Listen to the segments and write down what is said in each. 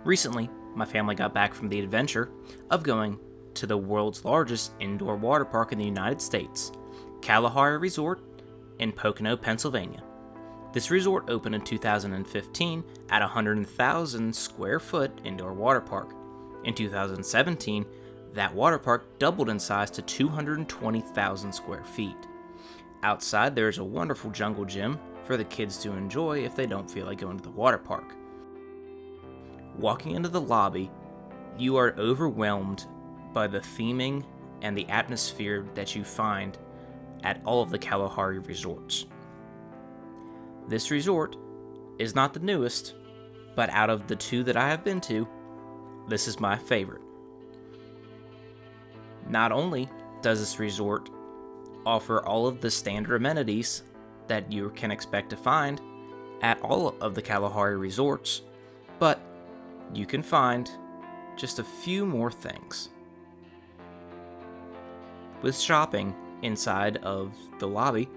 Recently, my family got back from the adventure of going to the world's largest indoor water park in the United States, Kalahari Resort in Pocono, Pennsylvania. This resort opened in 2015 at a 100,000 square foot indoor water park. In 2017, that water park doubled in size to 220,000 square feet. Outside, there is a wonderful jungle gym for the kids to enjoy if they don't feel like going to the water park. Walking into the lobby, you are overwhelmed by the theming and the atmosphere that you find at all of the Kalahari resorts. This resort is not the newest, but out of the two that I have been to, this is my favorite. Not only does this resort offer all of the standard amenities that you can expect to find at all of the Kalahari resorts, but you can find just a few more things. With shopping inside of the lobby,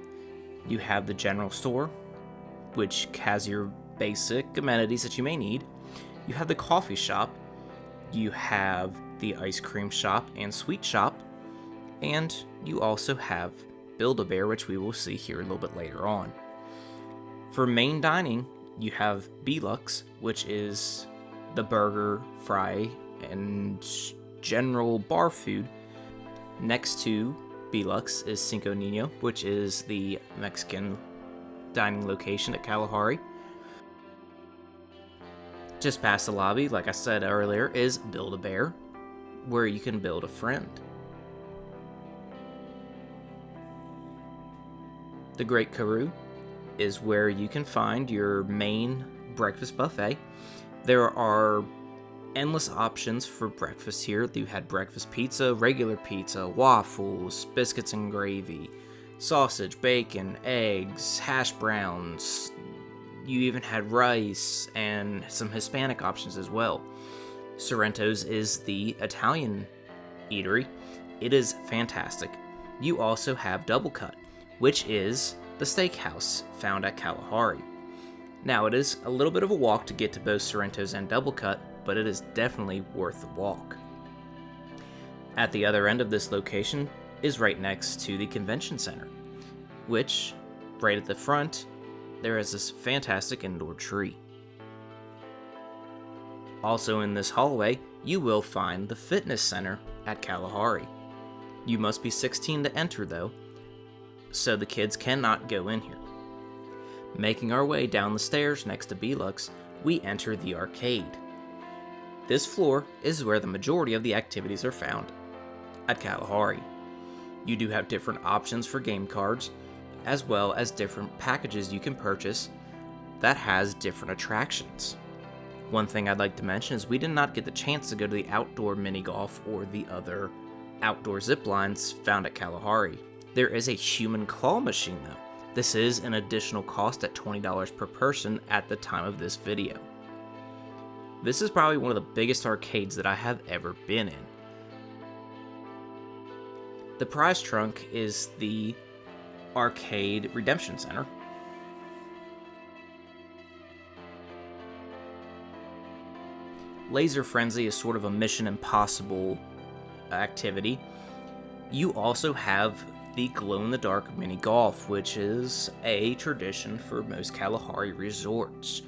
you have the general store, which has your basic amenities that you may need. You have the coffee shop, you have the ice cream shop and sweet shop, and you also have Build-A-Bear, which we will see here a little bit later on. For main dining, you have Belux, which is the burger, fry, and general bar food. Next to Belux is Cinco Nino, which is the Mexican dining location at Kalahari. Just past the lobby, like I said earlier, is Build-A-Bear, where you can build a friend. The Great Karoo is where you can find your main breakfast buffet. There are endless options for breakfast here. You had breakfast pizza, regular pizza, waffles, biscuits and gravy, sausage, bacon, eggs, hash browns. You even had rice and some Hispanic options as well. Sorrento's is the Italian eatery. It is fantastic. You also have Double Cut, which is the steakhouse found at Kalahari. Now, it is a little bit of a walk to get to both Sorrento's and Double Cut, but it is definitely worth the walk. At the other end of this location is right next to the convention center, which, right at the front, there is this fantastic indoor tree. Also in this hallway, you will find the fitness center at Kalahari. You must be 16 to enter though, so the kids cannot go in here. Making our way down the stairs next to Belux, we enter the arcade. This floor is where the majority of the activities are found at Kalahari. You do have different options for game cards, as well as different packages you can purchase that has different attractions. One thing I'd like to mention is we did not get the chance to go to the outdoor mini golf or the other outdoor zip lines found at Kalahari. There is a human claw machine though. This is an additional cost at $20 per person at the time of this video. This is probably one of the biggest arcades that I have ever been in. The prize trunk is the Arcade Redemption Center. Laser Frenzy is sort of a Mission Impossible activity. You also have the glow-in-the-dark mini golf, which is a tradition for most Kalahari resorts.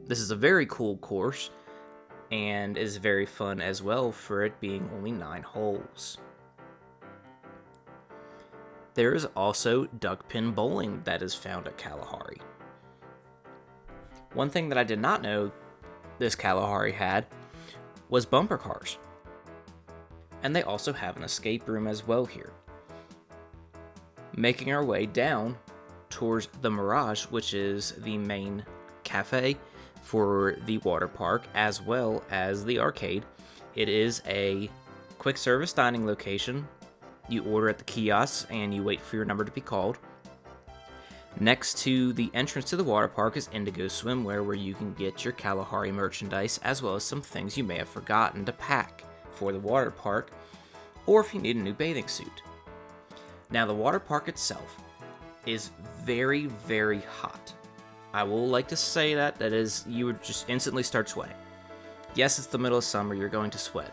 This is a very cool course and is very fun as well for it being only 9 holes. There is also duck pin bowling that is found at Kalahari. One thing that I did not know this Kalahari had was bumper cars. And they also have an escape room as well here. Making our way down towards the Mirage, which is the main cafe for the water park as well as the arcade. It is a quick service dining location. You order at the kiosks and you wait for your number to be called. Next to the entrance to the water park is Indigo Swimwear, where you can get your Kalahari merchandise as well as some things you may have forgotten to pack for the water park, or if you need a new bathing suit. Now, the water park itself is very, very hot. I will like to say that is, you would just instantly start sweating. Yes, it's the middle of summer, you're going to sweat.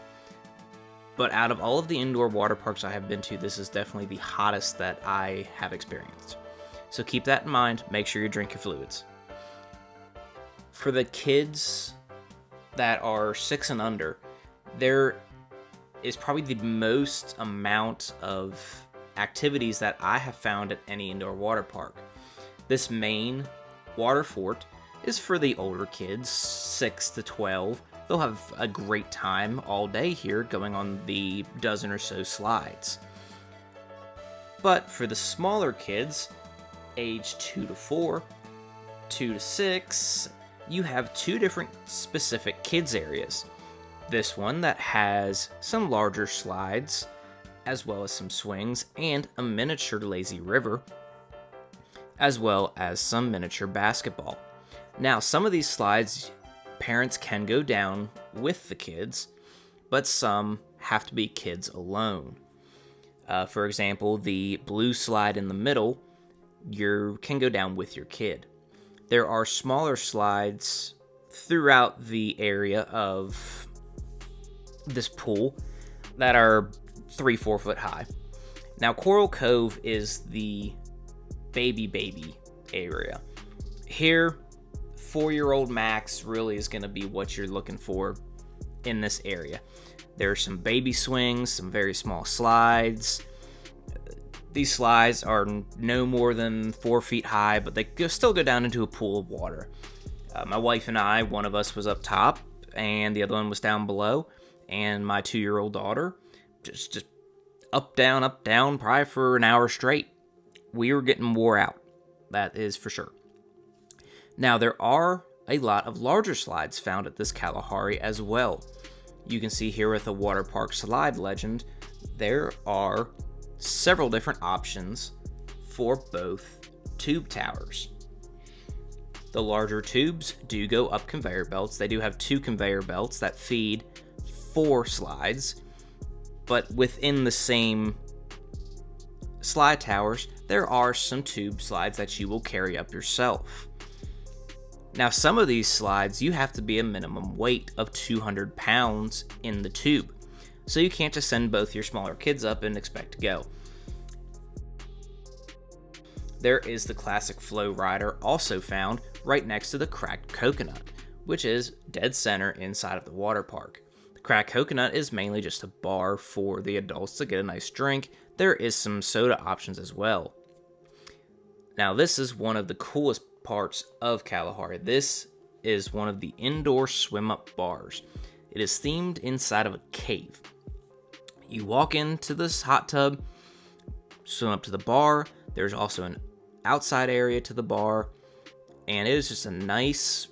But out of all of the indoor water parks I have been to, this is definitely the hottest that I have experienced. So keep that in mind, make sure you drink your fluids. For the kids that are 6 and under, there is probably the most amount of activities that I have found at any indoor water park. This main water fort is for the older kids, 6 to 12. They'll have a great time all day here going on the dozen or so slides. But for the smaller kids, age 2 to 4, 2 to 6, you have 2 different specific kids areas. This one that has some larger slides, as well as some swings, and a miniature lazy river, as well as some miniature basketball. Now, some of these slides, parents can go down with the kids, but some have to be kids alone. For example, the blue slide in the middle, you can go down with your kid. There are smaller slides throughout the area of this pool that are 3-4 foot high. Now, Coral Cove is the baby area. Here, 4-year-old max really is going to be what you're looking for in this area. There are some baby swings, some very small slides. These slides are no more than 4 feet high, but they still go down into a pool of water. My wife and I, one of us was up top, and the other one was down below, and my 2-year-old daughter just up, down, probably for an hour straight. We were getting wore out, that is for sure. Now, there are a lot of larger slides found at this Kalahari as well. You can see here with the Waterpark Slide Legend, there are several different options for both tube towers. The larger tubes do go up conveyor belts. They do have 2 conveyor belts that feed 4 slides, but within the same slide towers, there are some tube slides that you will carry up yourself. Now, some of these slides, you have to be a minimum weight of 200 pounds in the tube. So you can't just send both your smaller kids up and expect to go. There is the classic flow rider also found right next to the cracked coconut, which is dead center inside of the water park. The cracked coconut is mainly just a bar for the adults to get a nice drink. There is some soda options as well. Now, this is one of the coolest parts of Kalahari. This is one of the indoor swim-up bars. It is themed inside of a cave. You walk into this hot tub, swim up to the bar. There's also an outside area to the bar, and it is just a nice,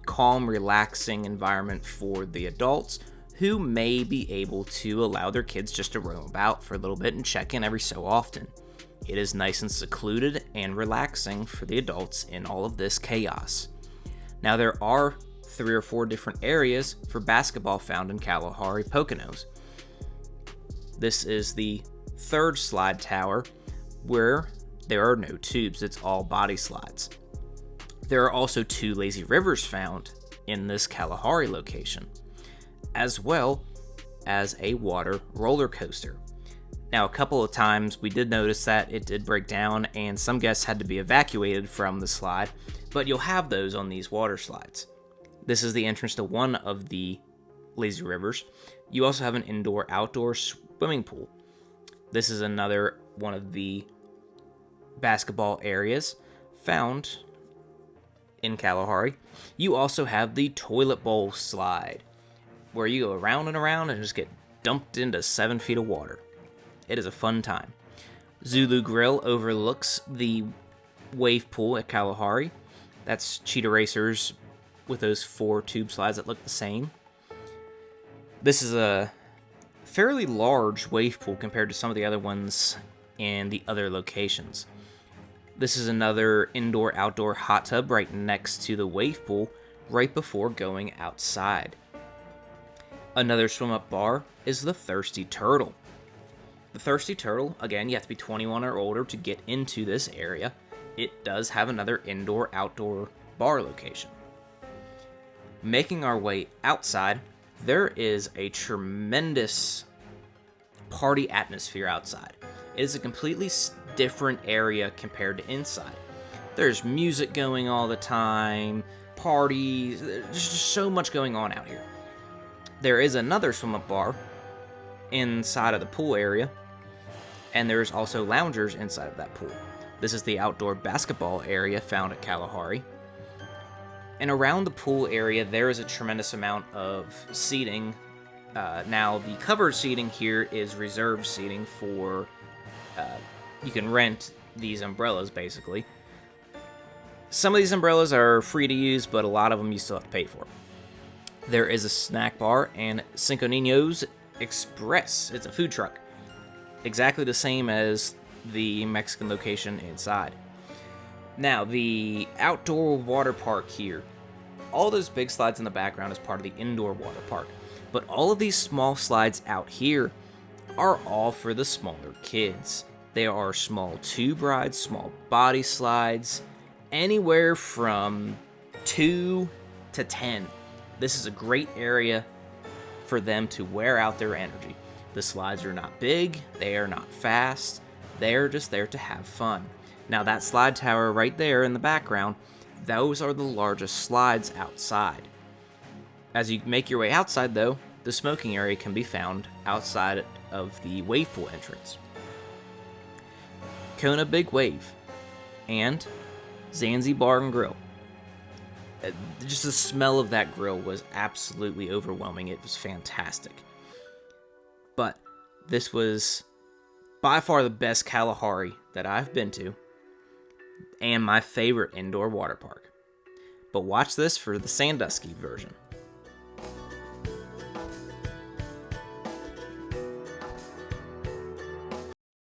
calm, relaxing environment for the adults who may be able to allow their kids just to roam about for a little bit and check in every so often. It is nice and secluded and relaxing for the adults in all of this chaos. Now, there are 3 or 4 different areas for basketball found in Kalahari Poconos. This is the 3rd slide tower where there are no tubes, it's all body slides. There are also 2 lazy rivers found in this Kalahari location, as well as a water roller coaster. Now, a couple of times we did notice that it did break down and some guests had to be evacuated from the slide, but you'll have those on these water slides. This is the entrance to one of the lazy rivers. You also have an indoor-outdoor swimming pool. This is another one of the basketball areas found in Kalahari. You also have the toilet bowl slide, where you go around and around and just get dumped into 7 feet of water. It is a fun time. Zulu Grill overlooks the wave pool at Kalahari. That's Cheetah Racers with those 4 tube slides that look the same. This is a fairly large wave pool compared to some of the other ones in the other locations. This is another indoor-outdoor hot tub right next to the wave pool right before going outside. Another swim-up bar is the Thirsty Turtle. The Thirsty Turtle, again, you have to be 21 or older to get into this area. It does have another indoor-outdoor bar location. Making our way outside, there is a tremendous party atmosphere outside. It is a completely different area compared to inside. There's music going all the time, parties, there's just so much going on out here. There is another swim-up bar inside of the pool area, and there's also loungers inside of that pool. This is the outdoor basketball area found at Kalahari. And around the pool area, there is a tremendous amount of seating. Now, the covered seating here is reserved seating for, you can rent these umbrellas, basically. Some of these umbrellas are free to use, but a lot of them you still have to pay for. There is a snack bar and Cinco Niños Express. It's a food truck. Exactly the same as the Mexican location inside. Now, the outdoor water park here. All those big slides in the background is part of the indoor water park. But all of these small slides out here are all for the smaller kids. There are small tube rides, small body slides, anywhere from 2 to 10. This is a great area for them to wear out their energy. The slides are not big, they are not fast, they're just there to have fun. Now that slide tower right there in the background, those are the largest slides outside. As you make your way outside though, the smoking area can be found outside of the wave pool entrance. Kona Big Wave and Zanzibar and Grill. Just the smell of that grill was absolutely overwhelming. It was fantastic. But this was by far the best Kalahari that I've been to, and my favorite indoor water park. But watch this for the Sandusky version.